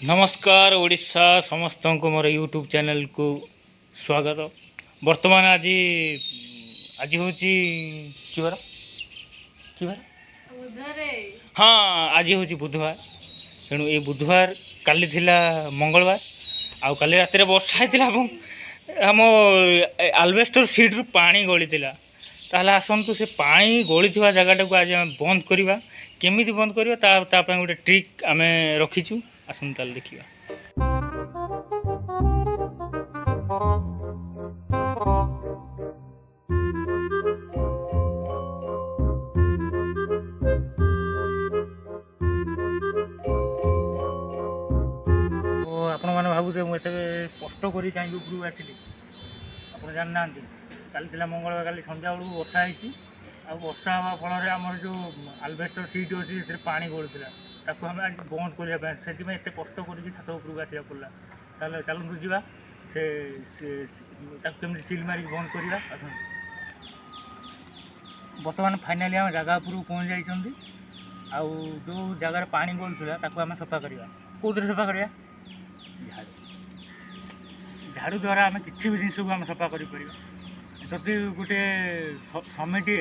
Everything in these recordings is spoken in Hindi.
नमस्कार ओडिशा समस्त को मोर यूट्यूब चैनल को स्वागत। वर्तमान आज आज हूँ कि बार हाँ आज हूँ बुधवार। तेणु ये बुधवार काली थिला मंगलवार आउ काली रात वर्षा होता आम आलवेस्टर सीट रु पानी गली ताहले आसतु से पानी गली जगटा को आज बंद करवा केमी बंद करवा गोटे ट्रिक आम रखीचु आसतु ताल देखिए। आपण मैंने भावुचे मुझे कष्ट कर कहीं उपरକୁ आसली आप जाना काली मंगलवार काली संध्या बेलू वर्षा होती वर्षा हवा फल आम जो आलवेस्टर सीट अच्छी से पानी गलुला ताको आम आज बंद करने से एत कष्ट करके छात उपरକୁ आसा पड़ा ताले चलतु जा केमी सिल मारिक बंद करवा। बर्तमान फाइनाली आम जगह उपरକୁ पहुँच जाइछंती आउ जो जगार पानी गलुला ताको आम सफा करवा कौन सफा करवा झाड़ू द्वारा आम किसी भी जिनस को आम सफा कर जदि गोटे समिटे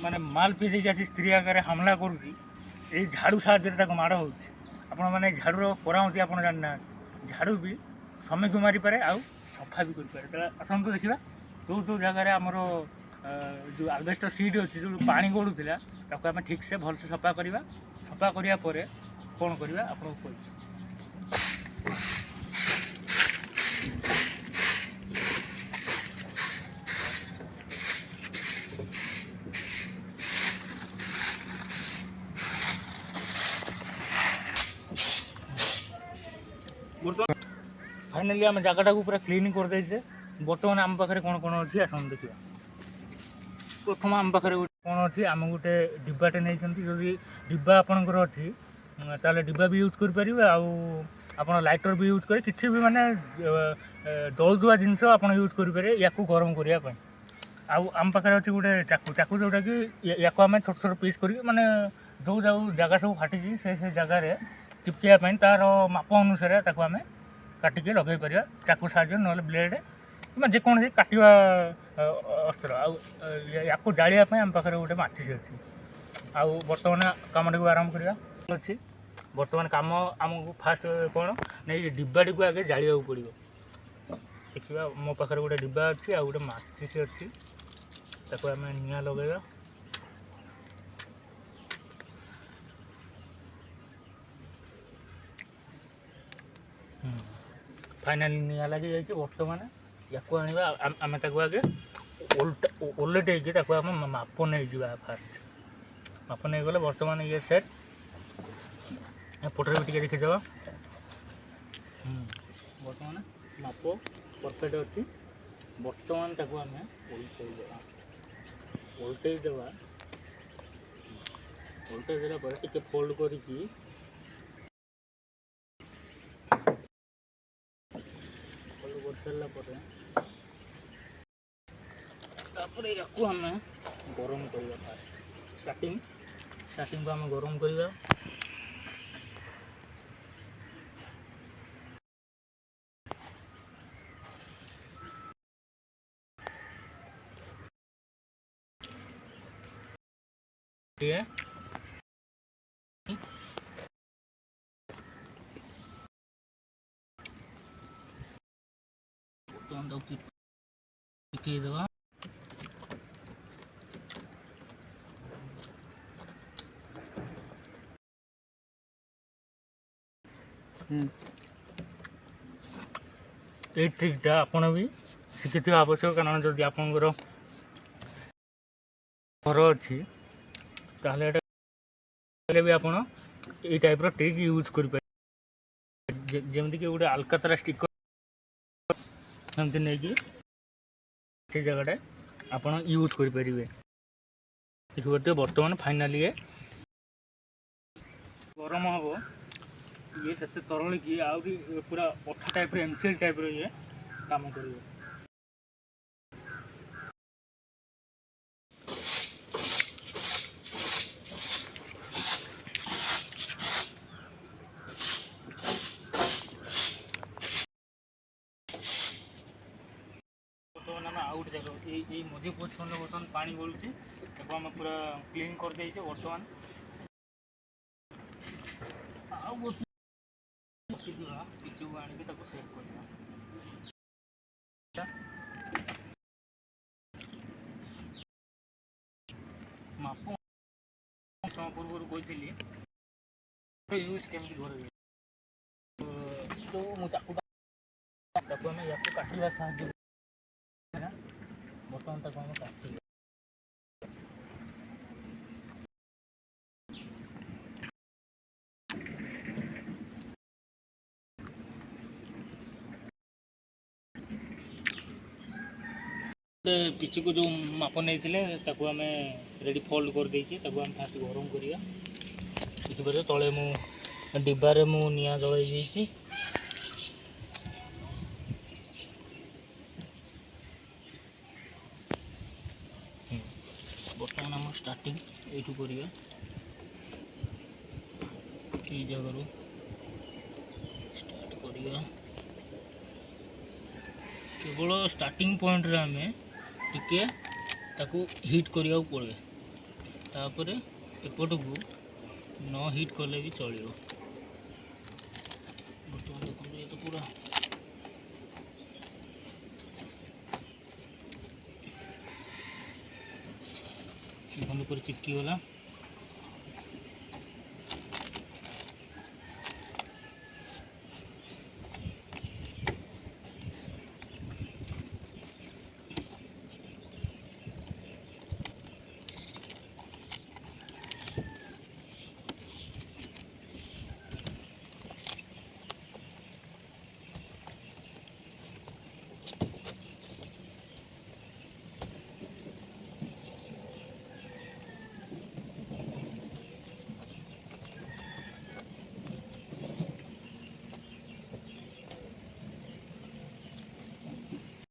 माने माल पी देकी आसी स्त्री आगे हमला करुँची झाड़ू साहाଯ୍य माड़ हो मैंने झाड़ूर परामति आप जानना झाड़ू भी समय को मारी पारे आउ सफा भी करें। आसतु देखा जो जो जगार आमर जो आलवेस्टर सीट अच्छी जो पानी गलुला ताको आम ठीक से भलसे सफा करवा। सफा करा कौन करवा आपको कह फाइनाली आम जगटा को पूरा क्लीन कर दे। बर्तमान आम पाखे कौन कौन अच्छी आस देखा। प्रथम आम पाखे कौन अच्छी आम गोटे डिब्बाटे नहीं जदि डिब्बा आपंकर अच्छी ताले डिब्बा भी यूज करें आप लाइटर भी यूज करें किसी भी माने जलुआ जिनस आप यूज करें या गरम करने आम पाखे अच्छी गोटे चाकू चाकू जोटा कि या आम छोट छोट पीस कर माने जो जो जगह सब फाटी से जगार चिपकापी तार माप अनुसार आम काटिके लगे पार चाकू साहाଯ୍य ना ब्लेड कि जेकोसी काटा अस्त्र या जालियापी आम पाखे गोटे माचिस अच्छी आउ बर्तमान कम टी आरंभ करवा अच्छी। बर्तमान कम आमको फास्ट कौन नहीं डिब्बाटी को आगे जाड़ा पड़ो देखा मो पाखे गोटे डिब्बा अच्छी आ गोटे माचिस अच्छी ताको आम निआं लगेगा। फाइनाली निआं लगी जाइए। बर्तमान या आम आगे ओलटे आम माप नहीं जा फास्ट माप नहीं गले बर्तमान ये सेट पटरे भी देखीद बर्तमान माप परफेक्ट अच्छी। बर्तमान ताको आम ओल्टे देवा ओल्टे देला टिके फोल्ड करके सारापर आम गरम करवा। फास्ट स्टार्टिंग को आम गरम करवा देवा ये ट्रिकटा आपड़ भी शिखि आवश्यक कारण जदि आपंकर घर अच्छी ताहले भी आप टाइप ट्रिक यूज कर जमी कि गोटे आलकातरा स्टिकर नहीं कि से जगह आप यूज करें देखिए। बर्तमान फाइनाली गरम हम ये से तरल कि आ पूरा अठा टाइप एमसीएल टाइप ये काम कर गोटे जगह ये मझी पोजिशन बर्तमान पानी गलुचे आम पूरा क्लीन कर देचे बर्तमान पिचू आनिक सेव कर माप समय पूर्व कही यूज केमी घर तो मुझे आम या काटा साहय बर्तमान तक आम काट पिची को जो माप नहीं आम रेडी फोल्ड कर देचे आम फास्ट गरम करिया देखिए तले मु डिब्बारे मु निया जलाई देची बर्तमान आम स्टार्टिंग यू करिया ये जगह स्टार्ट करिया केवल स्टार्टिंग पॉइंट रे आम टिके ताकू हिट करिया पड़े तापर एपट को न हिट कले भी चलो बर्तमान देखो ये तो पूरा खंड पर चिपकी गला।